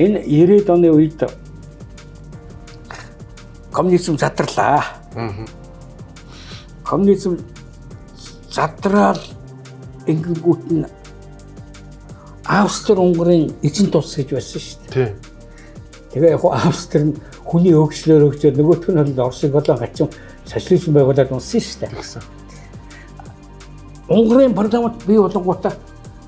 Энэ 90-ад оны үед коммунизм задарлаа. Коммунизм задрал ингэнгүүт нь Австри-Унгарын эзэн тус гэж байсан шүү дээ. Тэгээ яг Австри нь хүний өгчлөөр өгчөөд нөгөөх нь бол Оросыг болон хачин социализм байгуулад унсан шүү дээ. Унгарын парламент бий болгонгуудаа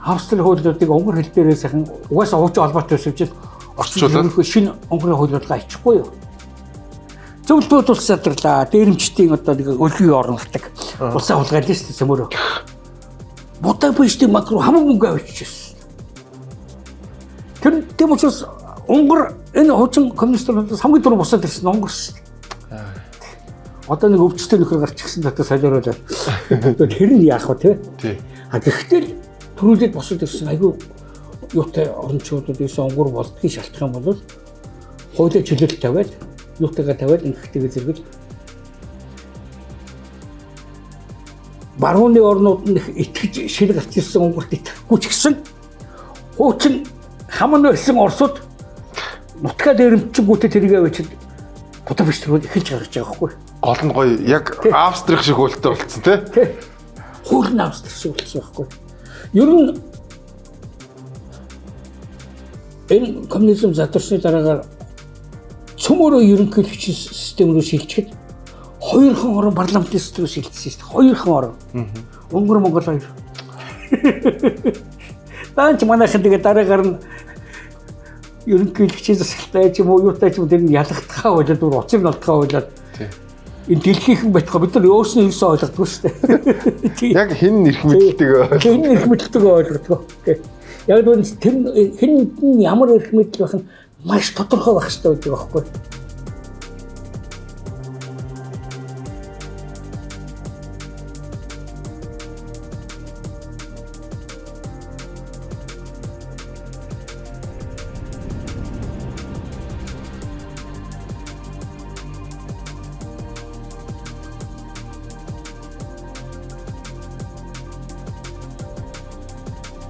Австри хуулиудыг унгар хэл дээрээ сайхан угаасаа хуучин холбоотой байсан чинь орчуулаад шинэ унгарын хуулиудаа ичхгүй юу. Зөвлөлт улс задарлаа. Дээрэмчдийн одоо нэг өлгийн орнолдог. Улсаа хулгайлж шүү дээ мөрөө. Будапештийн банк руу хамаг мөнгө авчихсан. Тэр учраас Унгар энэ хуучин коммунистуудаас хамгийн түрүү босоод ирсэн Унгар шүү дээ. Одоо нэг өвчтөй нөхөр гарч ирсэн дотор солиоролоо. Тэр нь яах вэ те? Гэхдээ төрүүлээд босоод ирсэн айгүй юутай орнчуудад ийсэн Унгар болдгийн шалтгаан бол хуулиа чөлөөлт тавиад юутайгаа тавиад ингэхтэйгээ зэрэгэл барууны орнууд нь итгэж шил гарч ирсэн Унгарт итгэхгүй ч гэсэн хуучин хаман байсан Оросууд нутгаа дээрэмчгүүтээ тэрийг авчид Будапешт руу эхэлж гарч байгаа хгүй. Гол нь гоё яг Австрих шиг хөлтэй болцсон тий. Хууль нь Австрих шиг болцсон байхгүй. Ер нь энэ коммунизм задарсны дараагаар цөмөрөө ерөнхийлөгчийн систем рүү шилжихэд хоёрхан орон парламентын систем рүү шилжсэн шүү дээ. Хоёрхан орон. Унгар Монгол хоёр. Таанч манайхан тэгээ дараагаар нь ерөнхийлөгчийн засалтай ч юм уу юутай ч юм тэр нь ялгахтахаа болоод бүр уцыг нолтхаа болоод энэ дэлхийхэн байтгаа бид нар өөснөө юусэн ойлгодгоо шүү дээ. Яг хэн нэрх мэддэг ойлгодгоо. Хэн нэрх мэддэг ойлгодгоо. Яг л тэр хэн ямар нэрх мэддэг байх нь маш тодорхой байх хэрэгтэй байдаг байхгүй.